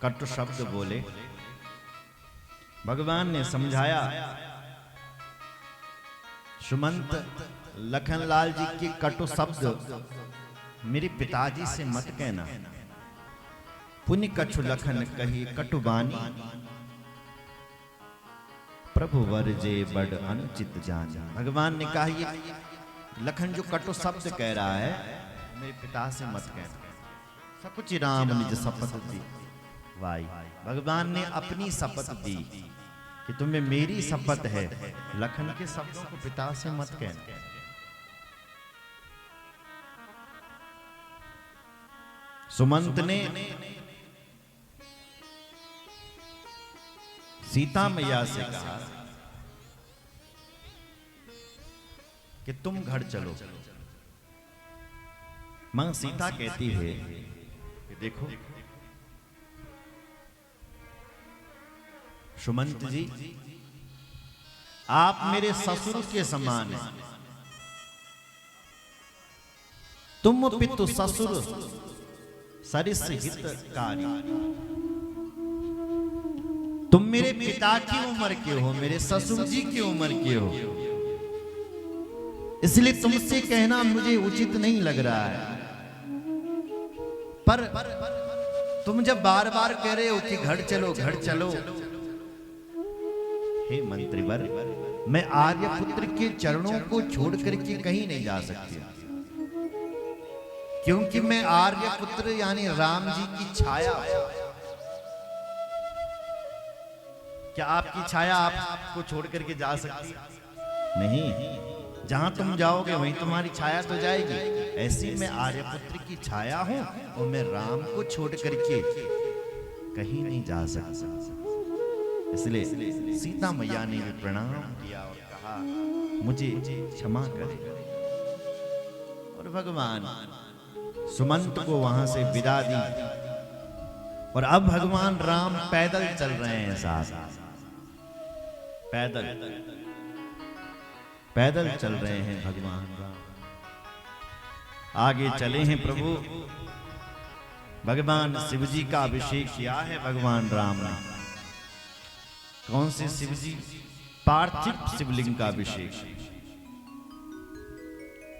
कटु शब्द बोले। भगवान ने समझाया, सुमंत लखनलाल जी के कटु शब्द मेरे पिताजी से मत कहना। पुण्य कछु लखन कही कटुबानी, प्रभु वर्जे बड़ अनुचित जान। भगवान ने कहा ये लखन जो कटु शब्द कह रहा है मेरे पिता से मत कहना। सब कुछ राम निज शपथ दी वाई। भगवान ने अपनी शपथ दी कि तुम्हें मेरी शपथ है, लखन के शब्दों को पिता से मत कहना। सुमंत ने सीता मैया से कहा कि तुम घर चलो। मां सीता कहती है कि देखो सुमंत जी, आप मेरे ससुर के समान हैं। तुम पितु ससुर सरिस हितकारी। तुम मेरे पिता की उम्र के हो, मेरे ससुर जी की उम्र के हो, इसलिए तुमसे कहना मुझे उचित नहीं लग रहा है। पर तुम जब बार बार कह रहे हो कि घर चलो घर चलो, हे मंत्रीवर, मैं आर्यपुत्र के चरणों को छोड़ करके कहीं नहीं जा सकती, क्योंकि मैं आर्यपुत्र यानी राम जी की छाया। क्या आपकी छाया आपको छोड़ करके जा सकती? नहीं, जहां तुम जाओगे वहीं तुम्हारी छाया तो जाएगी। ऐसी मैं आर्यपुत्र की छाया हूं और मैं राम को छोड़ करके कहीं नहीं जा सकता। इसलिए सीता मैया ने भी प्रणाम किया और कहा मुझे क्षमा करे। और भगवान सुमंत को वहां से विदा दी और अब भगवान राम पैदल चल रहे हैं। साथ पैदल चल रहे हैं भगवान राम। आगे चले हैं प्रभु। भगवान शिव जी का अभिषेक किया है भगवान राम ने। कौन से शिव जी? पार्थिव शिवलिंग का अभिषेक।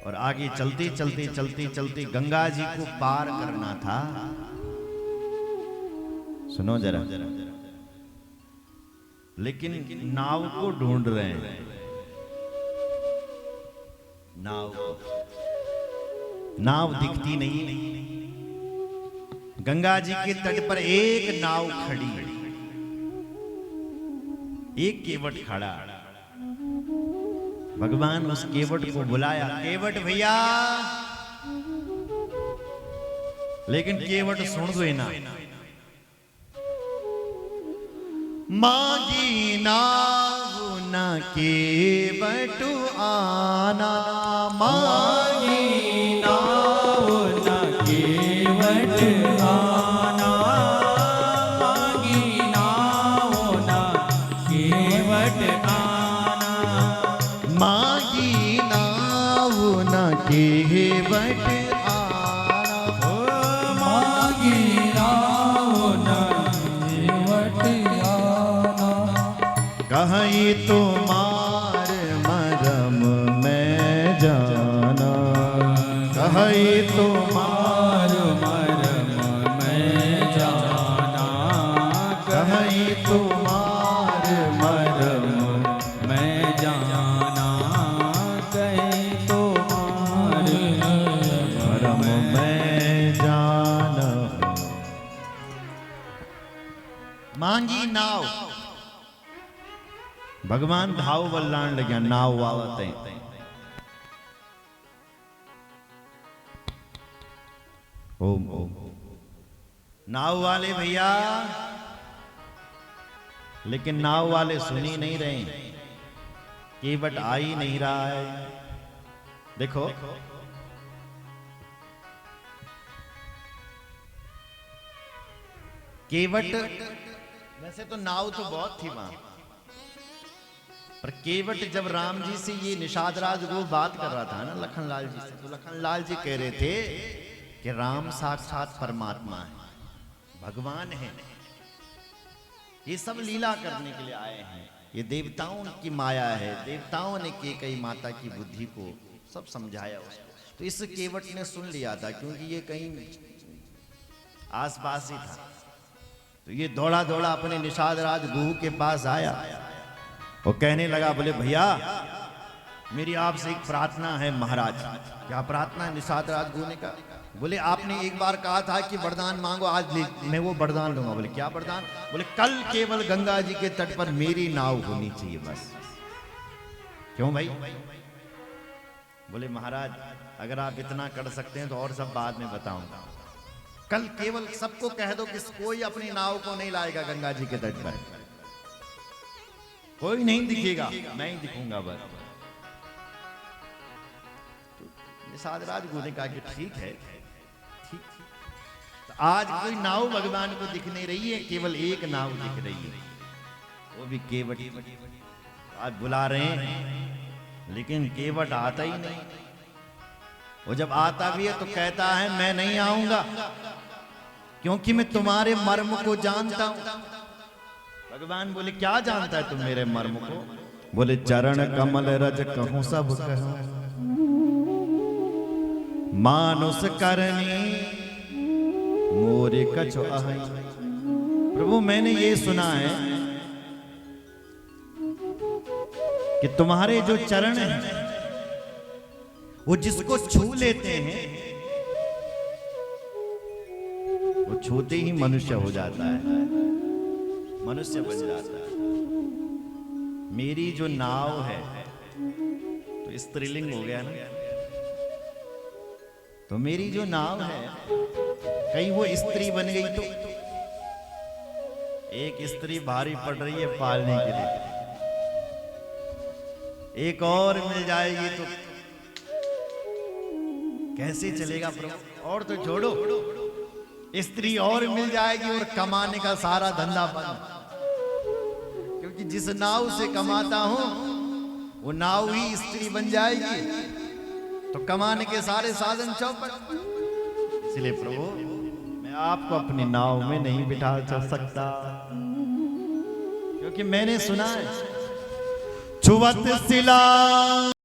और आगे चलते चलते चलते चलते गंगा जी को पार करना था। सुनो जरा, लेकिन नाव को ढूंढ रहे हैं। नाव दिखती नहीं। गंगा जी के तट पर एक नाव खड़ी, एक केवट खड़ा। भगवान उस केवट को बुलाया, केवट भैया, लेकिन केवट सुन गए ना। मांगी नाव न केवट आना, मांगी नाव न केवट आना, मांगी नाव न केवट आना, मांगी नाव न केवट आना, मांगी नाव न केवट आना। कहीं तुम्हार मरम मैं जाना, कहीं तुम्हार मरम मैं जाना, कहीं तुम्हार मरम मैं जाना, कहीं तुम्हार मरम मैं जाना। मांगी नाव। भगवान धाव बल्लाण लग्या नाव वावते। ओम ओम। नाव वाले भैया, लेकिन नाव वाले सुन ही नहीं रहे, केवट आ ही नहीं रहा है। देखो केवट, वैसे तो नाव तो बहुत थी वहां, पर केवट जब राम जी से ये निषादराज वो बात कर रहा था ना लखनलाल जी से, तो लखनलाल जी कह रहे थे कि राम साक्षात परमात्मा है, भगवान है, ये सब लीला करने के लिए आए हैं। ये देवताओं की माया है। देवताओं ने कैकेयी माता की बुद्धि को सब समझाया उसको। तो इस केवट ने सुन लिया था, क्योंकि ये कहीं आसपास ही था। तो ये दौड़ा दौड़ा अपने निषाद राज गुहू के पास आया और कहने लगा, बोले भैया मेरी आपसे एक प्रार्थना है महाराज। क्या प्रार्थना है? निषाद राज गुहू ने कहा। बोले आपने एक बार कहा था कि वरदान मांगो, आज मैं वो वरदान लूंगा। बोले क्या वरदान? बोले कल केवल गंगा जी के तट पर मेरी नाव होनी चाहिए बस। क्यों भाई? बोले महाराज अगर आप इतना कर सकते हैं तो और सब बाद में बताऊंगा। कल केवल सबको कह दो कि कोई अपनी नाव को नहीं लाएगा गंगा जी के तट पर, कोई नहीं दिखेगा, मैं ही दिखूंगा बस। निषाद राज गुहू ने कहा कि ठीक है, ठीक। तो आज कोई नाव भगवान को दिख नहीं रही है, केवल एक नाव दिख रही है, वो भी केवट। आज बुला रहे हैं लेकिन केवट आता ही नहीं। वो जब आता भी है तो कहता है मैं नहीं आऊंगा, क्योंकि मैं तुम्हारे मर्म को जानता हूं। भगवान बोले क्या जानता है तुम मेरे मर्म को? बोले चरण कमल रज कहूं सब कहूं, मानुष करनी मोरे कछु अहै। प्रभु मैंने ये सुना है कि तुम्हारे जो चरण हैं वो जिसको छू लेते हैं वो छूते ही मनुष्य हो जाता है, मनुष्य बन जाता है। मेरी जो नाव है तो स्त्रीलिंग हो गया ना, तो मेरी जो नाव है कहीं वो स्त्री बन गई तो एक स्त्री भारी पड़ रही है पालने के लिए, एक और मिल जाएगी तो कैसे चलेगा प्रभु? और तो छोड़ो, स्त्री और मिल जाएगी और कमाने का सारा धंधा बंद। क्योंकि जिस नाव से कमाता हूं वो नाव ही स्त्री बन जाएगी, तो कमाने के सारे साधन चौपट। इसलिए प्रभु मैं आपको अपनी नाव में नहीं बिठा सकता, क्योंकि मैंने सुना है छुवत सिला